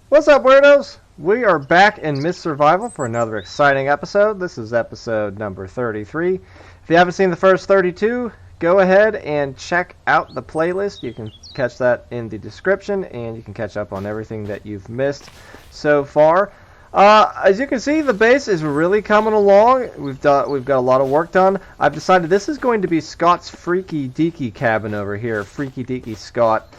What's up, weirdos? We are back in Myth Survival for another exciting episode. This is episode number 33. If you haven't seen the first 32, go ahead and check out the playlist. You can catch that in the description, and you can catch up on everything that you've missed so far. As you can see, the base is really coming along. We've got a lot of work done. I've decided this is going to be Scott's Freaky-deaky cabin over here. Freaky-deaky Scott.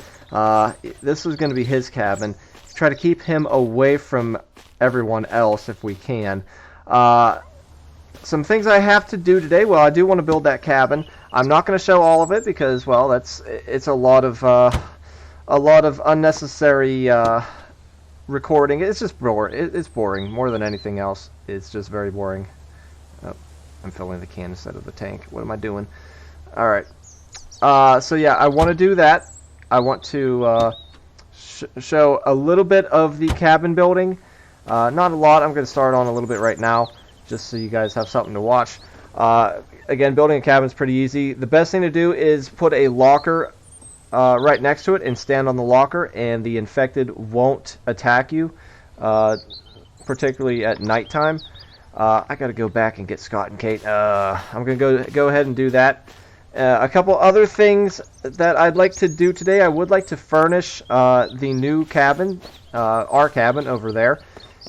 This was going to be his cabin. Try to keep him away from everyone else if we can. Some things I have to do today. Well, I do want to build that cabin. I'm not going to show all of it because, well, it's a lot of unnecessary recording. It's just boring. It's boring more than anything else. It's just very boring. Oh, I'm filling the can instead of the tank. What am I doing? All right. So yeah, I want to do that. I want to show a little bit of the cabin building. Not a lot. I'm going to start on a little bit right now, just so you guys have something to watch. Again, building a cabin is pretty easy. The best thing to do is put a locker right next to it and stand on the locker, and the infected won't attack you, particularly at nighttime. I got to go back and get Scott and Kate. I'm going to go ahead and do that. A couple other things that I'd like to do today. I would like to furnish the new cabin, our cabin over there,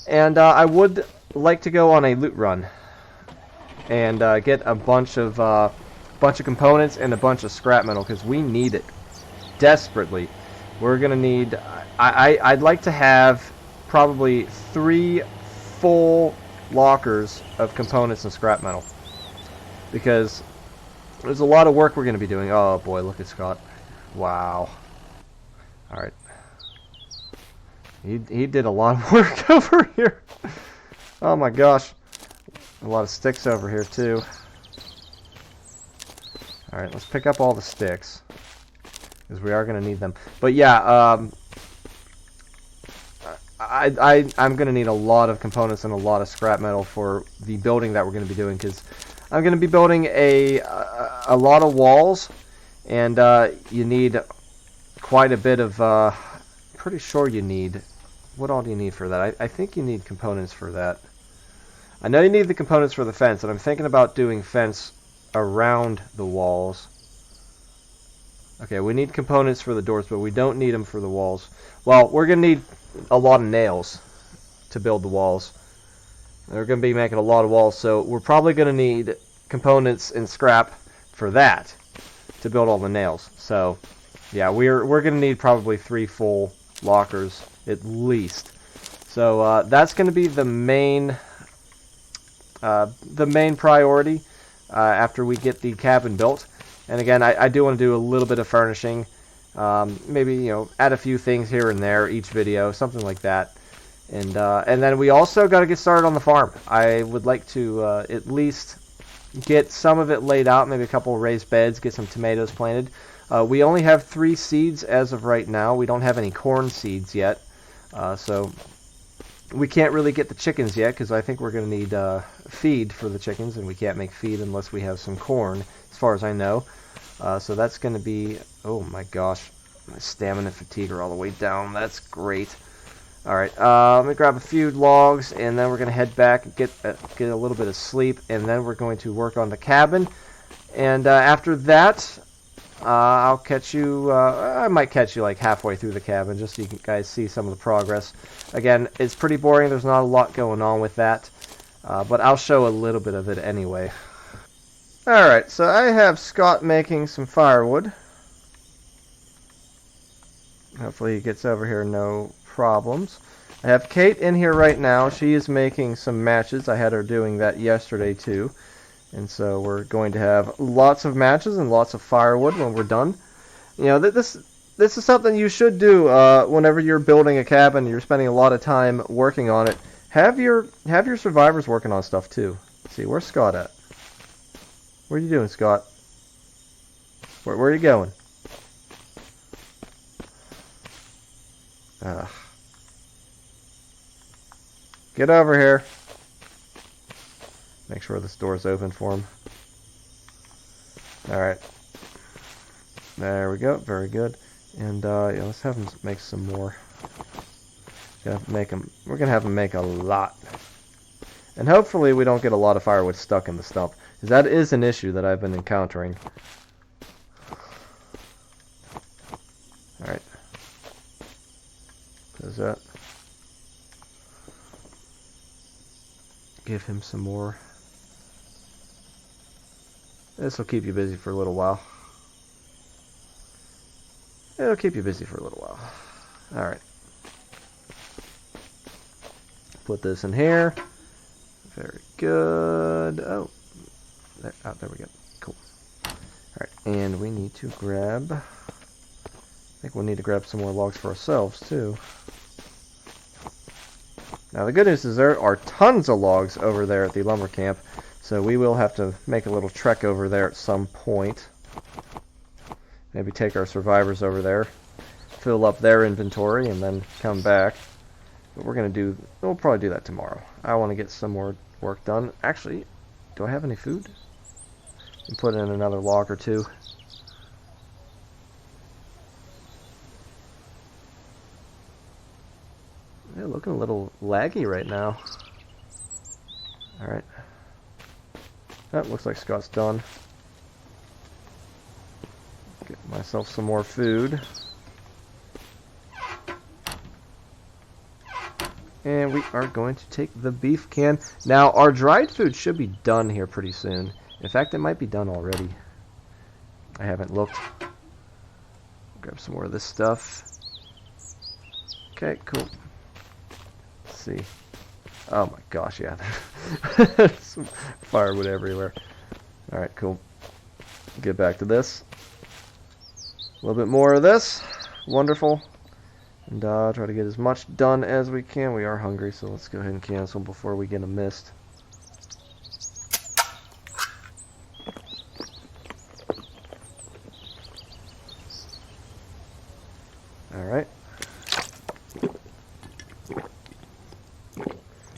and I would like to go on a loot run and get a bunch of components and a bunch of scrap metal because we need it desperately. We're gonna need. I'd like to have probably 3 full lockers of components and scrap metal because there's a lot of work we're going to be doing. Oh boy, look at Scott. Wow. Alright. He did a lot of work over here. Oh my gosh. A lot of sticks over here too. Alright, let's pick up all the sticks, because we are going to need them. But yeah, I'm going to need a lot of components and a lot of scrap metal for the building that we're going to be doing, because I'm going to be building a lot of walls, and you need quite a bit of, pretty sure you need, what all do you need for that? I think you need components for that. I know you need the components for the fence, and I'm thinking about doing fence around the walls. Okay, we need components for the doors, but we don't need them for the walls. Well, we're going to need a lot of nails to build the walls. They're going to be making a lot of walls, so we're probably going to need components and scrap for that to build all the nails. So, yeah, we're going to need probably 3 full lockers at least. So that's going to be the main priority after we get the cabin built. And again, I do want to do a little bit of furnishing, maybe add a few things here and there each video, something like that. And then we also got to get started on the farm. I would like to at least get some of it laid out, maybe a couple of raised beds, get some tomatoes planted. We only have 3 seeds as of right now. We don't have any corn seeds yet, so we can't really get the chickens yet because I think we're going to need feed for the chickens, and we can't make feed unless we have some corn, as far as I know. So that's going to be, oh my gosh, my stamina and fatigue are all the way down. That's great. Alright, let me grab a few logs, and then we're going to head back and get a little bit of sleep, and then we're going to work on the cabin. And after that, I'll catch you, I might catch you like halfway through the cabin, just so you guys see some of the progress. Again, it's pretty boring, there's not a lot going on with that, but I'll show a little bit of it anyway. Alright, so I have Scott making some firewood. Hopefully he gets over here no problems. I have Kate in here right now. She is making some matches. I had her doing that yesterday too. And so we're going to have lots of matches and lots of firewood when we're done. This is something you should do whenever you're building a cabin and you're spending a lot of time working on it. Have your survivors working on stuff too. Let's see, where's Scott at? What are you doing, Scott? Where are you going? Get over here. Make sure this door's open for him. Alright. There we go. Very good. And yeah, let's have him make some more. We're gonna have them make a lot. And hopefully we don't get a lot of firewood stuck in the stump, because that is an issue that I've been encountering. Alright. Does that give him some more? This will keep you busy for a little while. It'll keep you busy for a little while. Alright. Put this in here. Very good. Oh, there we go. Cool. Alright, and we need to grab... I think we'll need to grab some more logs for ourselves, too. Now, the good news is there are tons of logs over there at the lumber camp, so we will have to make a little trek over there at some point. Maybe take our survivors over there, fill up their inventory, and then come back. But we'll probably do that tomorrow. I want to get some more work done. Actually, do I have any food? And put in another log or two. They're looking a little laggy right now. Alright. That looks like Scott's done. Get myself some more food. And we are going to take the beef can. Now, our dried food should be done here pretty soon. In fact, it might be done already. I haven't looked. Grab some more of this stuff. Okay, cool. Let's see. Oh my gosh, yeah. There's some firewood everywhere. Alright, cool. Get back to this. A little bit more of this. Wonderful. And try to get as much done as we can. We are hungry, so let's go ahead and cancel before we get a mist. Alright.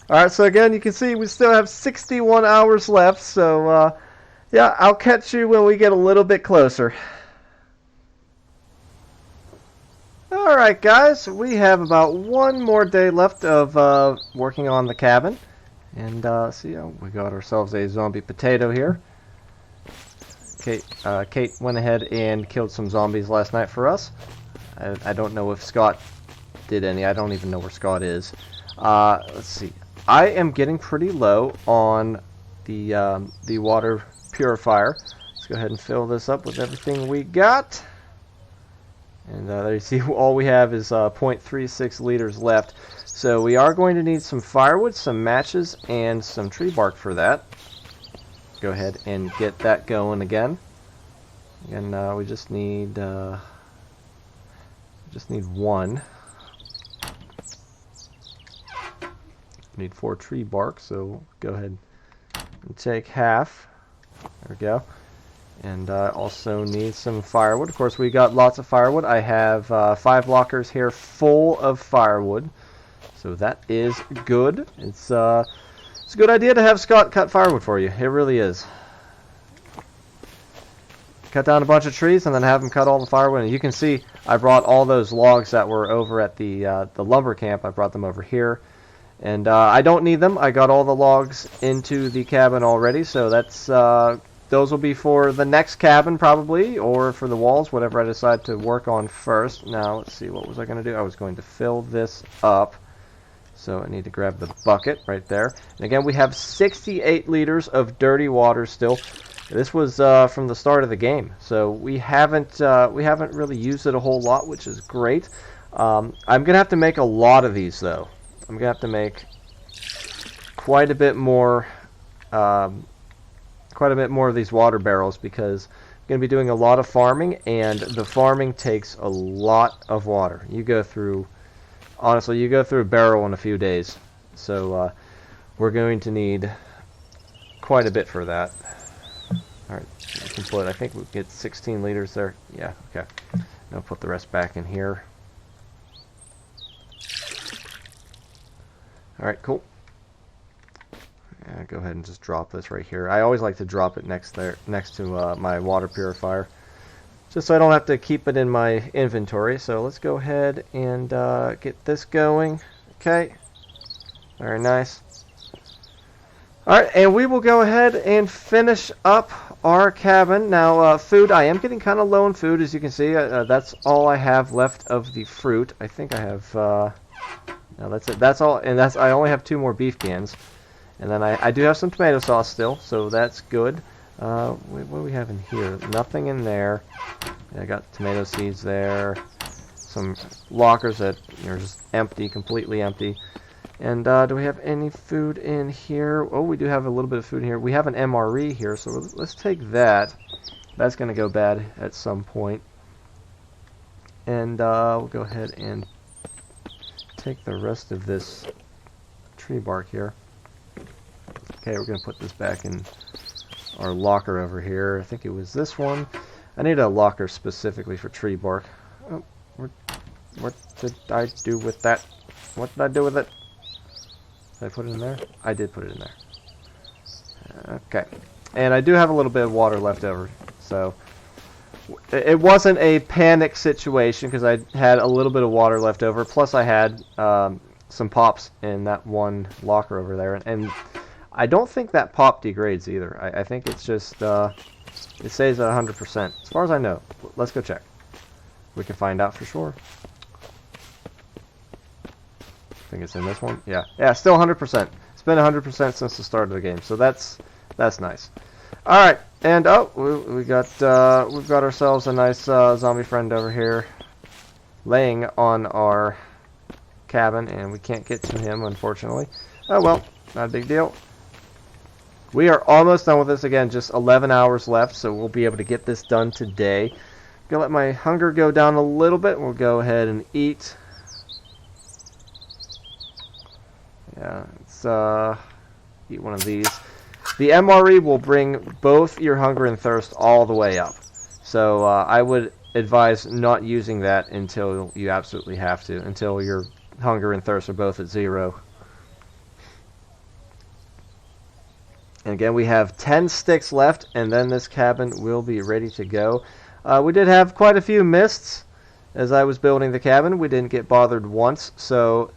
Alright, so again, you can see we still have 61 hours left, so yeah, I'll catch you when we get a little bit closer. Alright guys, we have about one more day left of working on the cabin. And see, we got ourselves a zombie potato here. Kate went ahead and killed some zombies last night for us. I don't know if Scott did any. I don't even know where Scott is. Let's see. I am getting pretty low on the water purifier. Let's go ahead and fill this up with everything we got. And there you see all we have is 0.36 liters left. So we are going to need some firewood, some matches, and some tree bark for that. Go ahead and get that going again. And we just need one. Need 4 tree bark, so go ahead and take half. There we go. And also need some firewood. Of course, we got lots of firewood. I have 5 lockers here full of firewood, so that is good. It's a good idea to have Scott cut firewood for you. It really is. Cut down a bunch of trees and then have him cut all the firewood. And you can see I brought all those logs that were over at the lumber camp. I brought them over here. And I don't need them. I got all the logs into the cabin already, so that's those will be for the next cabin probably, or for the walls, whatever I decide to work on first. Now, let's see, what was I going to do? I was going to fill this up. So I need to grab the bucket right there. And again, we have 68 liters of dirty water still. This was from the start of the game, so we haven't really used it a whole lot, which is great. I'm gonna have to make a lot of these though. I'm gonna have to make quite a bit more of these water barrels, because I'm going to be doing a lot of farming, and the farming takes a lot of water. Honestly, you go through a barrel in a few days. So we're going to need quite a bit for that. Alright, we can put, I think we get 16 liters there. Yeah, okay. Now put the rest back in here. Alright, cool. Go ahead and just drop this right here. I always like to drop it next to my water purifier, just so I don't have to keep it in my inventory. So let's go ahead and get this going. Okay. Very nice. Alright, and we will go ahead and finish up our cabin. Now, food, I am getting kind of low on food, as you can see. That's all I have left of the fruit. I think I have, no, that's it. That's all, and I only have 2 more beef cans. And then I do have some tomato sauce still, so that's good. What do we have in here? Nothing in there. I got tomato seeds there. Some lockers that are just empty, completely empty. And do we have any food in here? Oh, we do have a little bit of food in here. We have an MRE here, so let's take that. That's going to go bad at some point. And we'll go ahead and take the rest of this tree bark here. Okay, we're going to put this back in our locker over here. I think it was this one. I need a locker specifically for tree bark. Oh, what did I do with that? What did I do with it? Did I put it in there? I did put it in there. Okay. And I do have a little bit of water left over. So it wasn't a panic situation because I had a little bit of water left over. Plus I had some pops in that one locker over there. And I don't think that pop degrades either. I think it's just, it stays at 100%. As far as I know. Let's go check. We can find out for sure. I think it's in this one. Yeah, still 100%. It's been 100% since the start of the game, so that's nice. All right, and oh, we've got ourselves a nice zombie friend over here, laying on our cabin, and we can't get to him unfortunately. Oh well, not a big deal. We are almost done with this again. Just 11 hours left, so we'll be able to get this done today. Gonna let my hunger go down a little bit. We'll go ahead and eat. Yeah, let's eat one of these. The MRE will bring both your hunger and thirst all the way up. So I would advise not using that until you absolutely have to, until your hunger and thirst are both at 0. And again, we have 10 sticks left, and then this cabin will be ready to go. We did have quite a few mists as I was building the cabin. We didn't get bothered once, so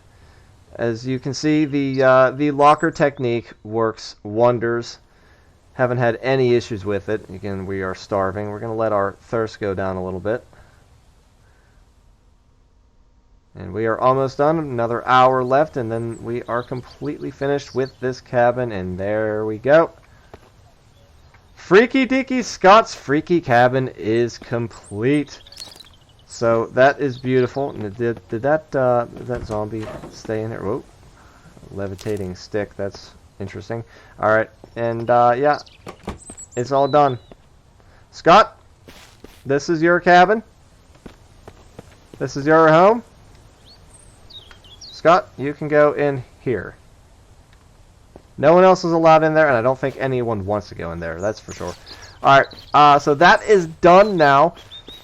as you can see, the locker technique works wonders. Haven't had any issues with it. Again, we are starving. We're going to let our thirst go down a little bit. And we are almost done. Another hour left, and then we are completely finished with this cabin. And there we go. Freaky-deaky Scott's Freaky Cabin is complete. So that is beautiful. And did that zombie stay in there? Whoa, levitating stick. That's interesting. All right, and yeah, it's all done. Scott, this is your cabin. This is your home. Scott, you can go in here. No one else is allowed in there, and I don't think anyone wants to go in there. That's for sure. All right, so that is done now.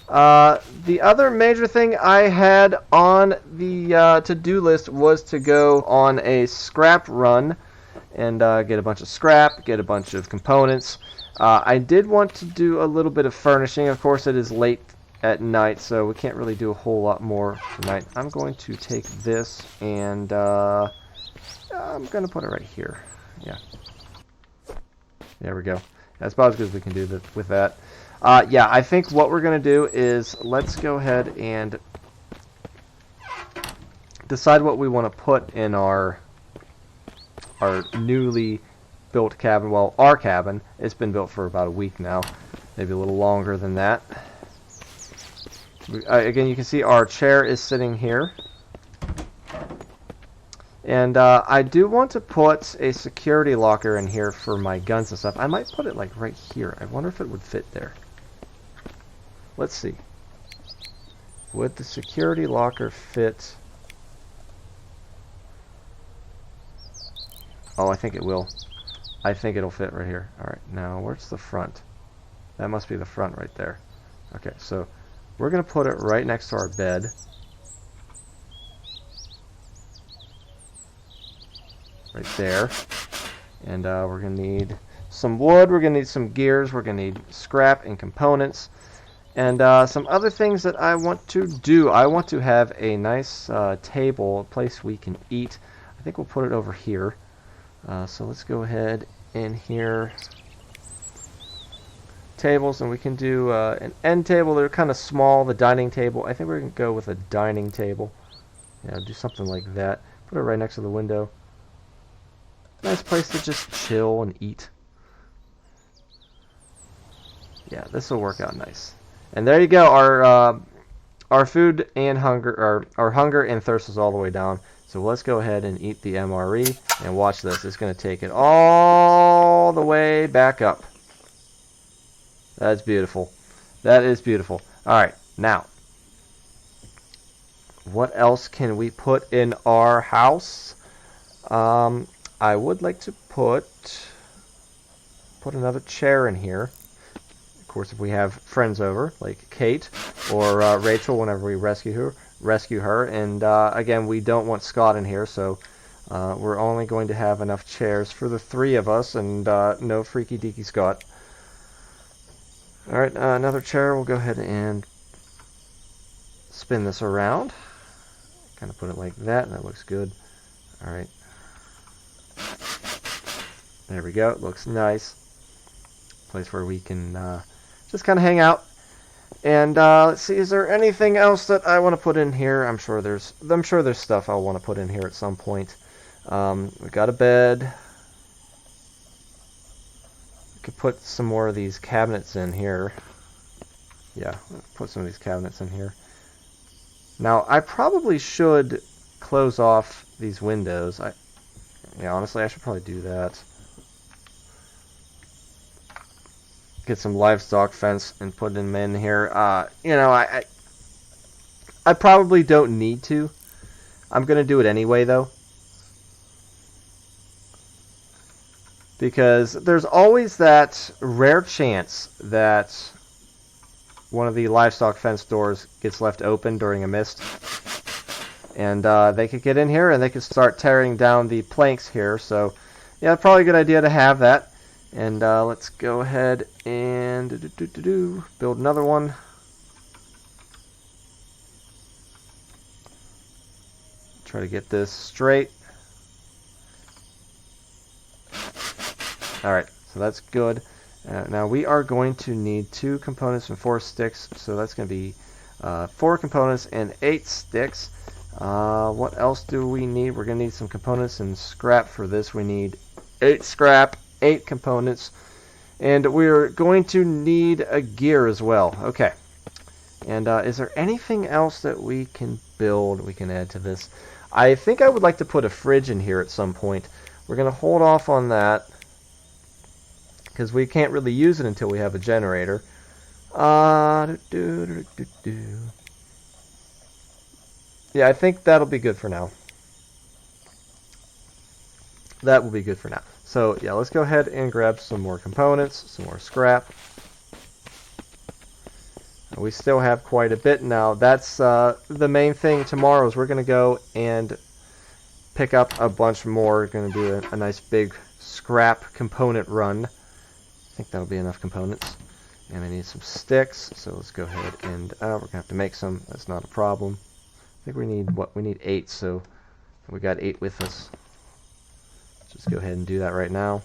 The other major thing I had on the to-do list was to go on a scrap run and get a bunch of scrap, get a bunch of components. I did want to do a little bit of furnishing. Of course, it is late at night, so we can't really do a whole lot more tonight. I'm going to take this and I'm going to put it right here. Yeah. There we go. That's about as good as we can do with that. Yeah, I think what we're going to do is let's go ahead and decide what we want to put in our newly built cabin. Well, our cabin. It's been built for about a week now, maybe a little longer than that. Again, you can see our chair is sitting here. And I do want to put a security locker in here for my guns and stuff. I might put it like right here. I wonder if it would fit there. Let's see. Would the security locker fit? Oh, I think it will. I think it'll fit right here. Alright, now where's the front? That must be the front right there. Okay, so we're going to put it right next to our bed. Right there. And we're going to need some wood, we're going to need some gears, we're going to need scrap and components. And some other things that I want to do. I want to have a nice table, a place we can eat. I think we'll put it over here. So let's go ahead in here. Tables, and we can do an end table. They're kind of small. The dining table. I think we're going to go with a dining table. Yeah, do something like that. Put it right next to the window. Nice place to just chill and eat. Yeah, this will work out nice. And there you go. Our food and hunger, our hunger and thirst is all the way down. So let's go ahead and eat the MRE. And watch this. It's going to take it all the way back up. That's beautiful. That is beautiful. All right, now, what else can we put in our house? I would like to put another chair in here. Of course, if we have friends over, like Kate or Rachel, whenever we rescue her. And again, we don't want Scott in here, so we're only going to have enough chairs for the three of us, and no Freaky-deaky Scott. All right, another chair. We'll go ahead and spin this around. Kind of put it like that. That looks good. All right. There we go. It looks nice. Place where we can just kind of hang out. And let's see. Is there anything else that I want to put in here? I'm sure there's stuff I'll want to put in here at some point. We got a bed. Could put some more of these cabinets in here. Yeah, put some of these cabinets in here. Now, I probably should close off these windows. Yeah, honestly, I should probably do that. Get some livestock fence and put them in here. You know, I probably don't need to. I'm gonna do it anyway, though. Because there's always that rare chance that one of the livestock fence doors gets left open during a mist. And they could get in here and they could start tearing down the planks here. So, yeah, probably a good idea to have that. And let's go ahead and build another one. Try to get this straight. Alright, so that's good. Now we are going to need 2 components and 4 sticks, so that's going to be 4 components and 8 sticks. What else do we need? We're going to need some components and scrap for this. We need 8 scrap, 8 components, and we're going to need a gear as well. Okay. And is there anything else that we can build, we can add to this? I think I would like to put a fridge in here at some point. We're going to hold off on that, because we can't really use it until we have a generator. Yeah, I think that'll be good for now. That will be good for now. So, yeah, let's go ahead and grab some more components, some more scrap. We still have quite a bit now. That's the main thing tomorrow is we're going to go and pick up a bunch more. We're going to do a nice big scrap component run. I think that'll be enough components. And I need some sticks, so let's go ahead and we're going to have to make some. That's not a problem. I think we need, what? We need 8, so we got 8 with us. Let's just go ahead and do that right now.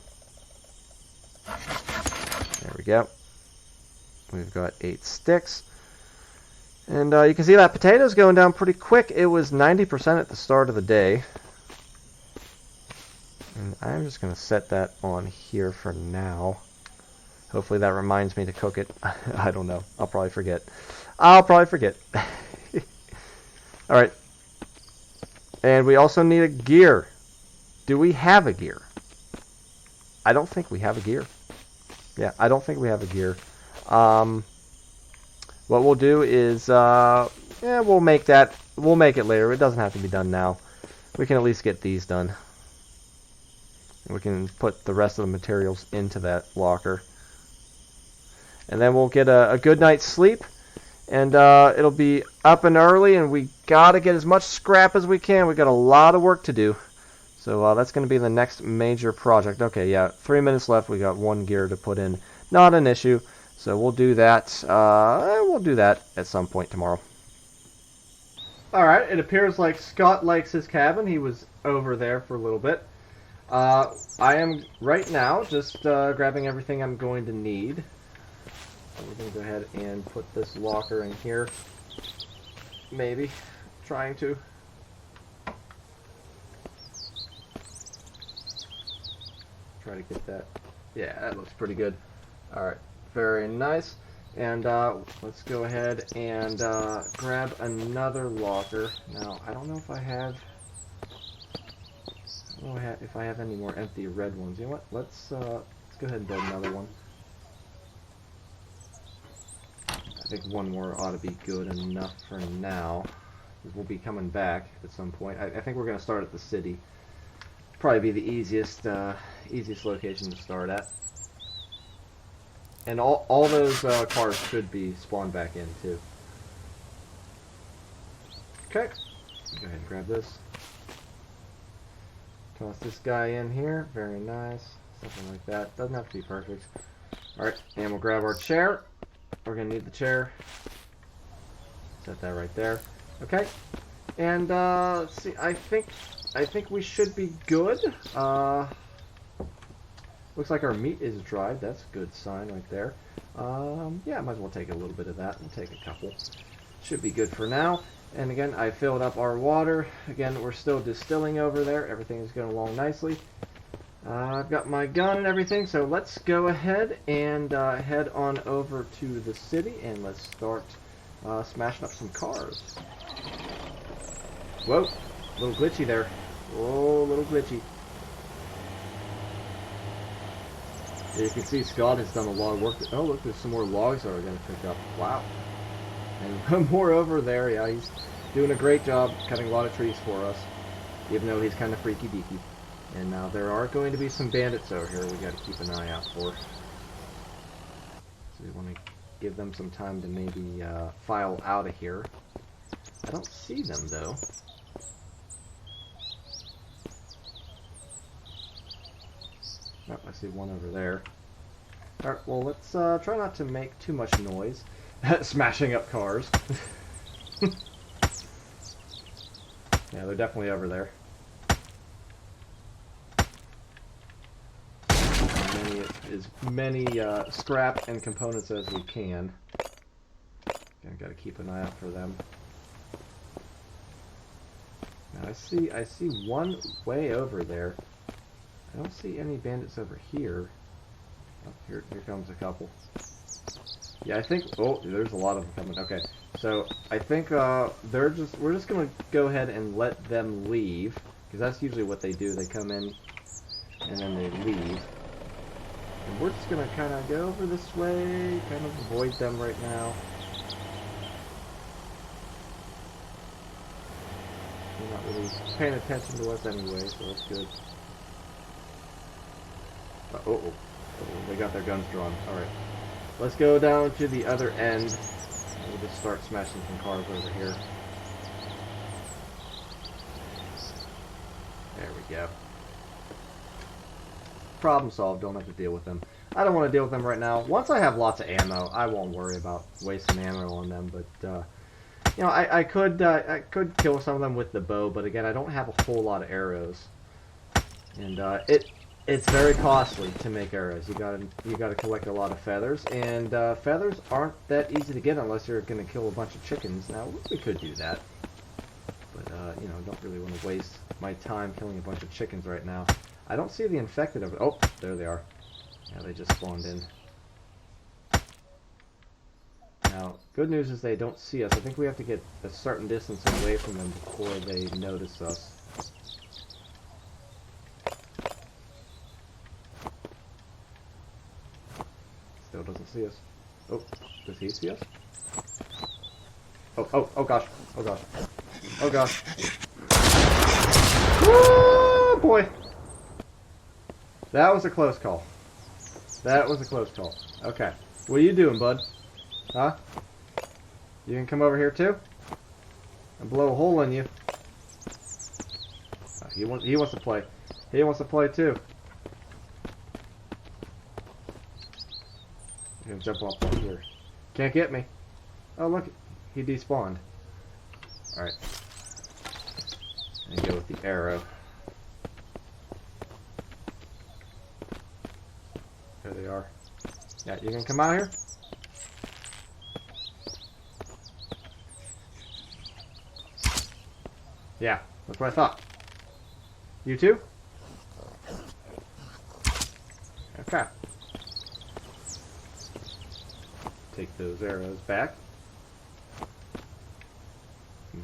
There we go. We've got 8 sticks. And you can see that potato's going down pretty quick. It was 90% at the start of the day. And I'm just going to set that on here for now. Hopefully that reminds me to cook it. I don't know. I'll probably forget. Alright. And we also need a gear. Do we have a gear? I don't think we have a gear. Yeah, I don't think we have a gear. What we'll do is, we'll make that. We'll make it later. It doesn't have to be done now. We can at least get these done. We can put the rest of the materials into that locker. And then we'll get a good night's sleep. And it'll be up and early, and we gotta get as much scrap as we can. We got a lot of work to do. So that's going to be the next major project. Okay, yeah, 3 minutes left. We got 1 gear to put in. Not an issue. So we'll do that. We'll do that at some point tomorrow. All right. It appears like Scott likes his cabin. He was over there for a little bit. I am right now just grabbing everything I'm going to need. We're going to go ahead and put this locker in here. Maybe. Trying to. Try to get that. Yeah, that looks pretty good. Alright, very nice. And let's go ahead and grab another locker. Now, I don't know if I have... if I have any more empty red ones. You know what? Let's go ahead and build another one. I think one more ought to be good enough for now. We'll be coming back at some point. I think we're going to start at the city. Probably be the easiest location to start at. And all those cars should be spawned back in too. Okay. Go ahead and grab this. Toss this guy in here. Very nice. Something like that. Doesn't have to be perfect. Alright, and we'll grab our chair. We're going to need the chair. Set that right there. Okay. And, let's see, I think we should be good. Looks like our meat is dried. That's a good sign right there. Yeah, might as well take a little bit of that. We'll take a couple. Should be good for now. And again, I filled up our water. Again, we're still distilling over there. Everything is going along nicely. I've got my gun and everything, so let's go ahead and head on over to the city and let's start smashing up some cars. Whoa, a little glitchy there. Whoa, a little glitchy. Yeah, you can see Scott has done a lot of work. Oh, look, there's some more logs that we're going to pick up. Wow. And more over there. Yeah, he's doing a great job cutting a lot of trees for us, even though he's kind of freaky-deaky. And now there are going to be some bandits over here we got to keep an eye out for. So we want to give them some time to maybe file out of here. I don't see them, though. Oh, I see one over there. Alright, well, let's try not to make too much noise. Smashing up cars. Yeah, they're definitely over there. As many scrap and components as we can. Again, got to keep an eye out for them. Now I see one way over there. I don't see any bandits over here. Oh, here comes a couple. Yeah, I think. Oh, there's a lot of them coming. Okay, so I think we're just gonna go ahead and let them leave, because that's usually what they do. They come in and then they leave. And we're just gonna kind of go over this way, kind of avoid them right now. They're not really paying attention to us anyway, so that's good. They got their guns drawn. Alright. Let's go down to the other end. We'll just start smashing some cars over here. There we go. Problem solved. Don't have to deal with them. I don't want to deal with them right now. Once I have lots of ammo, I won't worry about wasting ammo on them. But you know, I could kill some of them with the bow, but again, I don't have a whole lot of arrows, and it's very costly to make arrows. You gotta collect a lot of feathers, and feathers aren't that easy to get unless you're gonna kill a bunch of chickens. Now we could do that, but you know, I don't really want to waste my time killing a bunch of chickens right now. I don't see the infected over. Oh, there they are. Yeah, they just spawned in. Now, good news is they don't see us. I think we have to get a certain distance away from them before they notice us. Still doesn't see us. Oh, does he see us? Oh gosh. Oh gosh. Oh gosh. Woo, boy. That was a close call. That was a close call. Okay. What are you doing, bud? Huh? You can come over here too? And blow a hole in you. Oh, he wants to play. He wants to play too. gonna jump off up here. Can't get me. Oh look, he despawned. Alright. And go with the arrow. There they are. Yeah, you gonna come out here? Yeah, that's what I thought. You too? Okay. Take those arrows back.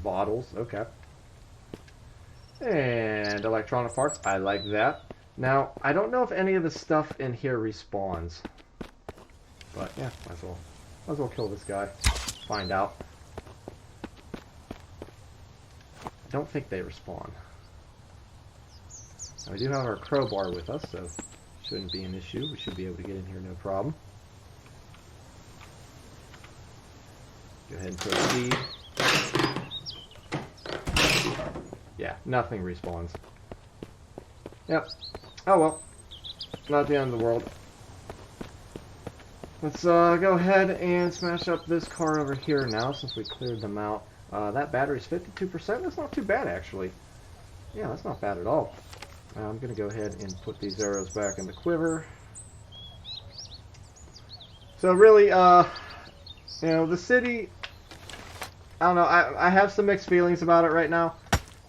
Bottles, okay. And electronic parts, I like that. Now, I don't know if any of the stuff in here respawns. But yeah, might as well kill this guy. Find out. I don't think they respawn. Now, we do have our crowbar with us, so shouldn't be an issue. We should be able to get in here no problem. Go ahead and proceed. Yeah, nothing respawns. Yep. Oh well. Not the end of the world. Let's go ahead and smash up this car over here now since we cleared them out. That battery's 52%. That's not too bad, actually. Yeah, that's not bad at all. I'm going to go ahead and put these arrows back in the quiver. So really, you know, the city, I don't know, I have some mixed feelings about it right now,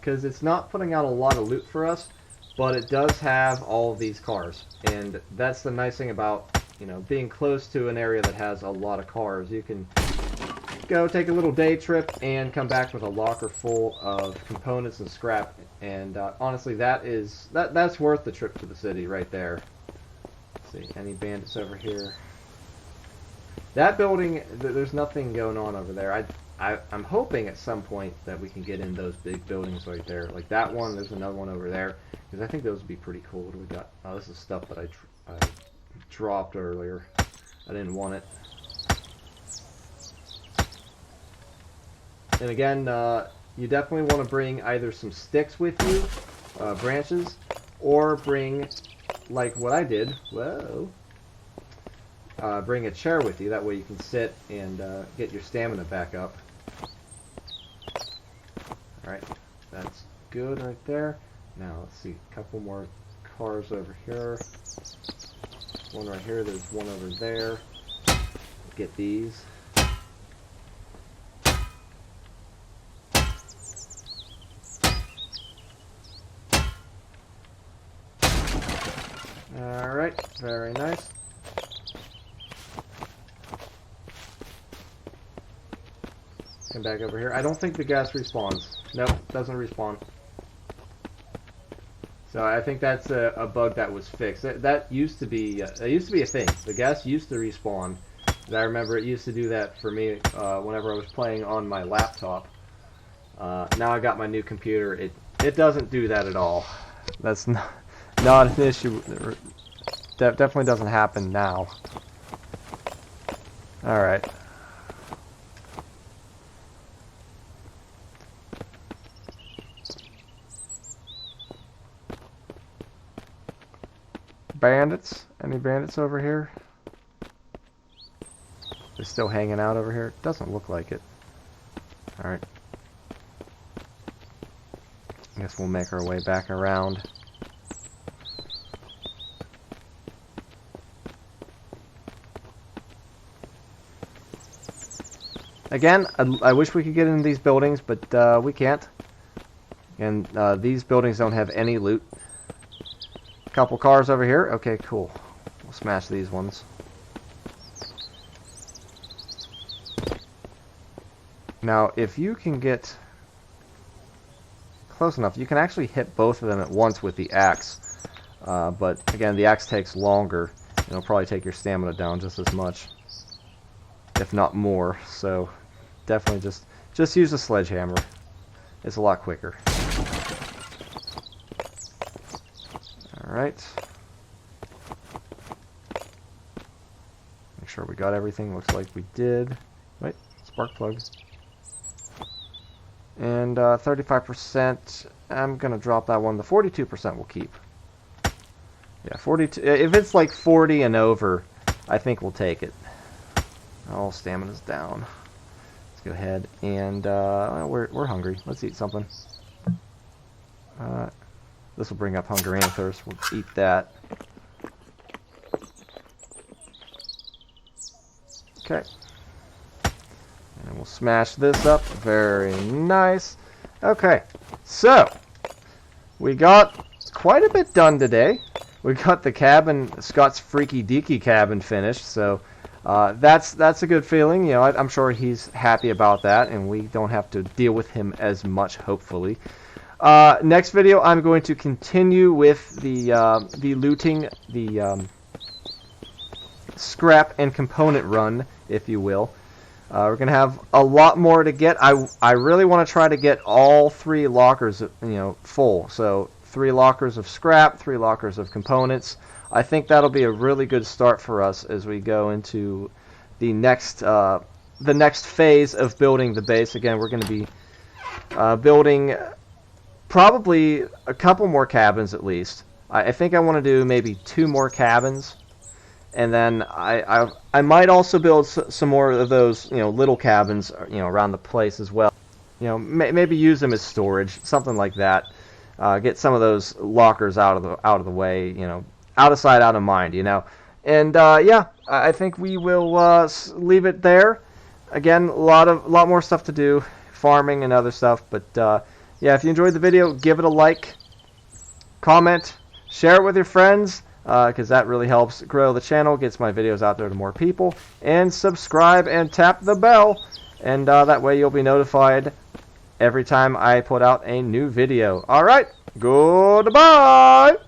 because it's not putting out a lot of loot for us, but it does have all of these cars, and that's the nice thing about, you know, being close to an area that has a lot of cars. You can go take a little day trip and come back with a locker full of components and scrap, and honestly, that's worth the trip to the city right there. Let's see, any bandits over here? That building, there's nothing going on over there. I'm hoping at some point that we can get in those big buildings right there. Like that one, there's another one over there. Because I think those would be pretty cool. What do we got? Oh, this is stuff that I dropped earlier. I didn't want it. And again, you definitely want to bring either some sticks with you, branches, or bring, like what I did, whoa, bring a chair with you. That way you can sit and get your stamina back up. Alright, that's good right there. Now, let's see, a couple more cars over here. One right here, there's one over there. Get these. Alright, very nice. Come back over here. I don't think the gas respawns. Nope, doesn't respawn. So I think that's a bug that was fixed. That used to be a thing. The gas used to respawn. And I remember it used to do that for me whenever I was playing on my laptop. Now I got my new computer. It doesn't do that at all. That's not an issue. That definitely doesn't happen now. All right. Bandits? Any bandits over here? They're still hanging out over here? Doesn't look like it. Alright. I guess we'll make our way back around. Again, I wish we could get into these buildings, but we can't. And these buildings don't have any loot. Couple cars over here. Okay, cool. We'll smash these ones. Now, if you can get close enough, you can actually hit both of them at once with the axe. But again, the axe takes longer, and it'll probably take your stamina down just as much, if not more. So, definitely just use the sledgehammer. It's a lot quicker. Alright. Make sure we got everything. Looks like we did. Wait, spark plug. And 35%, I'm going to drop that one. The 42% will keep. Yeah, 42. If it's like 40 and over, I think we'll take it. All stamina's down. Let's go ahead and we're hungry. Let's eat something. This will bring up hunger and thirst. We'll eat that. Okay. And we'll smash this up. Very nice. Okay. So, we got quite a bit done today. We got the cabin, Scott's Freaky-deaky cabin finished. So, that's a good feeling. You know, I'm sure he's happy about that, and we don't have to deal with him as much, hopefully. Next video, I'm going to continue with the looting, the scrap and component run, if you will. We're gonna have a lot more to get. I really want to try to get all 3 lockers, full. So 3 lockers of scrap, 3 lockers of components. I think that'll be a really good start for us as we go into the next phase of building the base. Again, we're going to be building probably a couple more cabins at least. I think I want to do maybe 2 more cabins, and then I might also build some more of those little cabins around the place as well. Maybe use them as storage, something like that. Get some of those lockers out of the way. Out of sight, out of mind, And yeah, I think we will leave it there. Again, a lot more stuff to do, farming and other stuff. But yeah, if you enjoyed the video, give it a like, comment, share it with your friends, because that really helps grow the channel, gets my videos out there to more people, and subscribe and tap the bell, and that way you'll be notified every time I put out a new video. All right, goodbye.